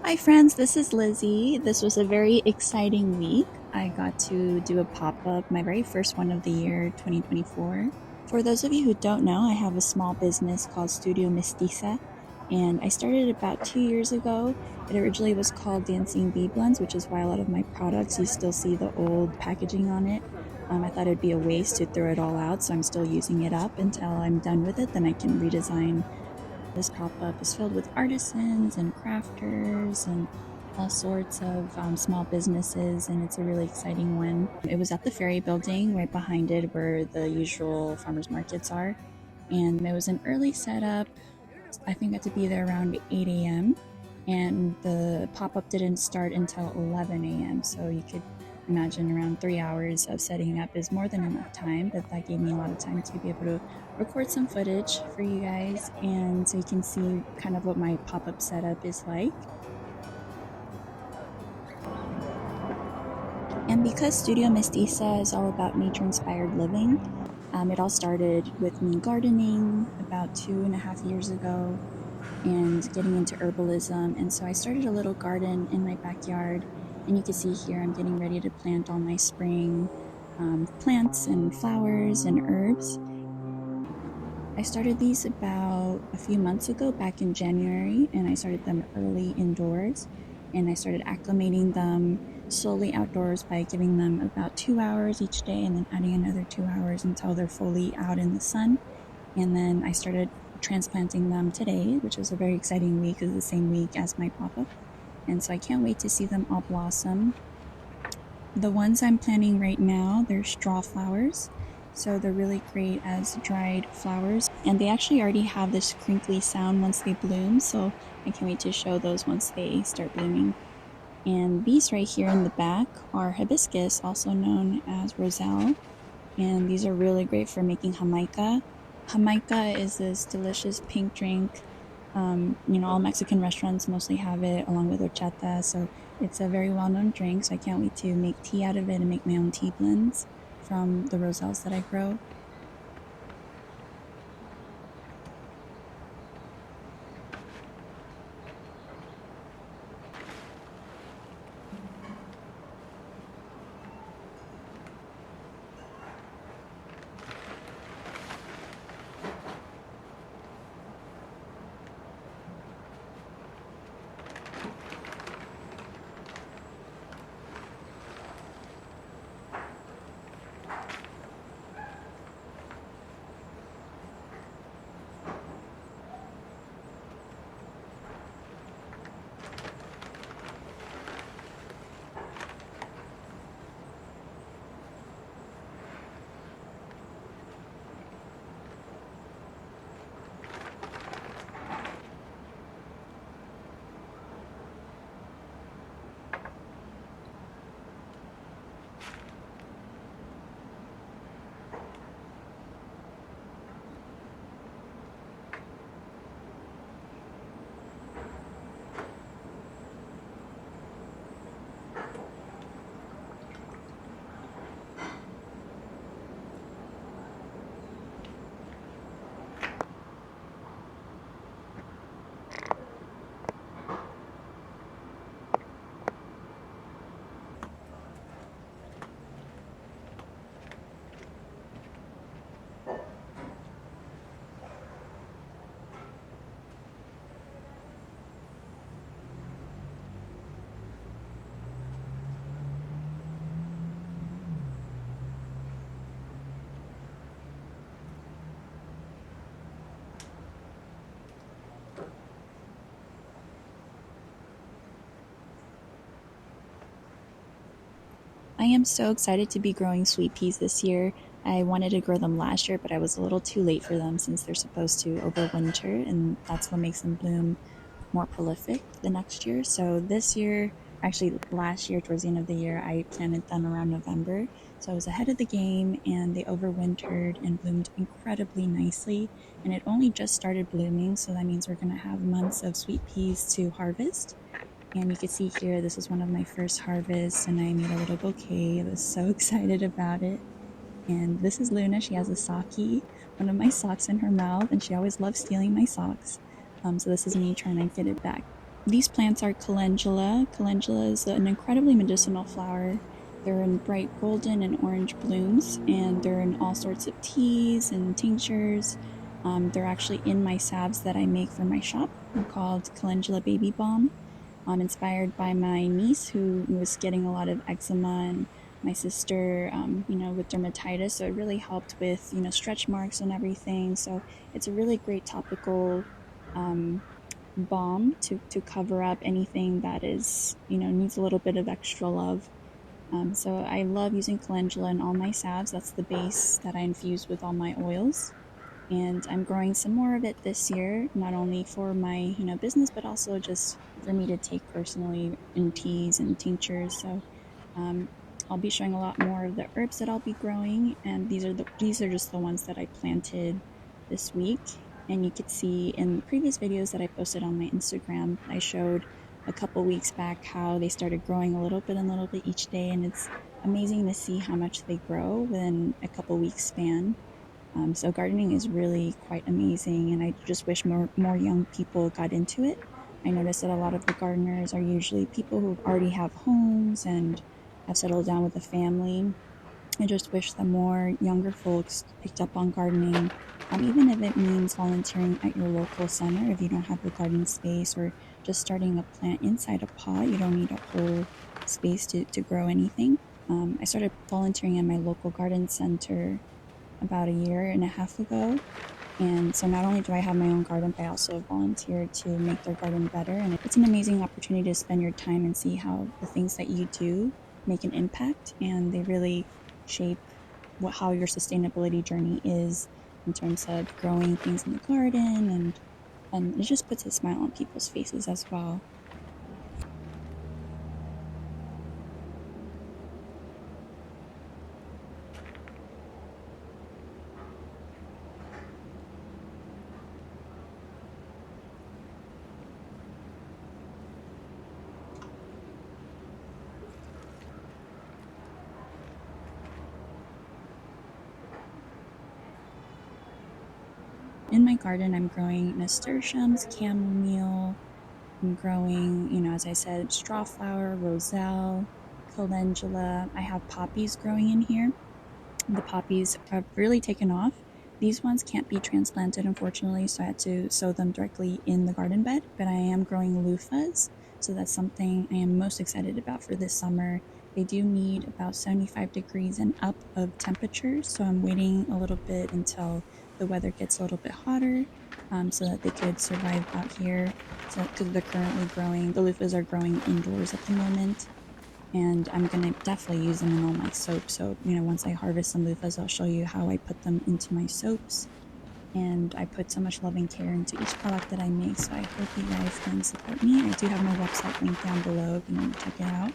Hi friends, this is Lizzie. This was a very exciting week. I got to do a pop-up, my very first one of the year 2024. For those of you who don't know, I have a small business called Studio Mestiza, and I started about 2 years ago. It originally was called Dancing Bee Blends, which is why a lot of my products, you still see the old packaging on it. I thought it'd be a waste to throw it all out, so I'm still using it up until I'm done with it. Then I can redesign. This pop-up is filled with artisans and crafters and all sorts of small businesses, and it's a really exciting one. It was at the Ferry Building, right behind it where the usual farmers markets are, and it was an early setup. I think I had to be there around 8 a.m. and the pop-up didn't start until 11 a.m. So you could imagine around 3 hours of setting up is more than enough time, but that gave me a lot of time to be able to record some footage for you guys and so you can see kind of what my pop-up setup is like. And because Studio Mestiza is all about nature-inspired living, it all started with me gardening about 2.5 years ago and getting into herbalism. And so I started a little garden in my backyard. And you can see here I'm getting ready to plant all my spring plants and flowers and herbs. I started these about a few months ago, back in January, and I started them early indoors. And I started acclimating them slowly outdoors by giving them about 2 hours each day and then adding another 2 hours until they're fully out in the sun. And then I started transplanting them today, which was a very exciting week. It's the same week as my pop up. And so I can't wait to see them all blossom. The ones I'm planting right now, they're straw flowers. So they're really great as dried flowers. And they actually already have this crinkly sound once they bloom. So I can't wait to show those once they start blooming. And these right here in the back are hibiscus, also known as roselle. And these are really great for making jamaica. Jamaica is this delicious pink drink. All Mexican restaurants mostly have it along with horchata, so it's a very well-known drink. So I can't wait to make tea out of it and make my own tea blends from the roselles that I grow. I am so excited to be growing sweet peas this year. I wanted to grow them last year, but I was a little too late for them since they're supposed to overwinter, and that's what makes them bloom more prolific the next year. So this year, actually last year, towards the end of the year, I planted them around November. So I was ahead of the game and they overwintered and bloomed incredibly nicely. And it only just started blooming, so that means we're going to have months of sweet peas to harvest. And you can see here, this was one of my first harvests, and I made a little bouquet. I was so excited about it. And this is Luna. She has a socky, one of my socks in her mouth, and she always loves stealing my socks. So this is me trying to get it back. These plants are calendula. Calendula is an incredibly medicinal flower. They're in bright golden and orange blooms, and they're in all sorts of teas and tinctures. They're actually in my salves that I make for my shop. They're called Calendula Baby Balm. Inspired by my niece who was getting a lot of eczema, and my sister, with dermatitis. So it really helped with, stretch marks and everything. So it's a really great topical um, balm to cover up anything that is, needs a little bit of extra love. So I love using calendula in all my salves. That's the base that I infuse with all my oils, and I'm growing some more of it this year, not only for my, business, but also just for me to take personally in teas and tinctures. So um, I'll be showing a lot more of the herbs that I'll be growing, and these are just the ones that I planted this week. And you could see in the previous videos that I posted on my Instagram, I showed a couple weeks back how they started growing a little bit and a little bit each day, and it's amazing to see how much they grow within a couple weeks span. So gardening is really quite amazing, and I just wish more young people got into it. I noticed that a lot of the gardeners are usually people who already have homes and have settled down with a family. I just wish that more younger folks picked up on gardening, even if it means volunteering at your local center if you don't have a garden space, or just starting a plant inside a pot. You don't need a whole space to grow anything. I started volunteering at my local garden center about a year and a half ago. And so not only do I have my own garden, but I also volunteer to make their garden better. And it's an amazing opportunity to spend your time and see how the things that you do make an impact. And they really shape how your sustainability journey is in terms of growing things in the garden. And it just puts a smile on people's faces as well. In my garden, I'm growing nasturtiums, chamomile. I'm growing, as I said, strawflower, roselle, calendula. I have poppies growing in here. The poppies have really taken off. These ones can't be transplanted, unfortunately, so I had to sow them directly in the garden bed. But I am growing loofahs, so that's something I am most excited about for this summer. They do need about 75 degrees and up of temperatures, so I'm waiting a little bit until the weather gets a little bit hotter, so that they could survive out here. So, because they're currently growing, the loofahs are growing indoors at the moment, and I'm gonna definitely use them in all my soaps. So, once I harvest some loofahs, I'll show you how I put them into my soaps. And I put so much love and care into each product that I make. So I hope you guys can support me. I do have my website linked down below if you want to check it out.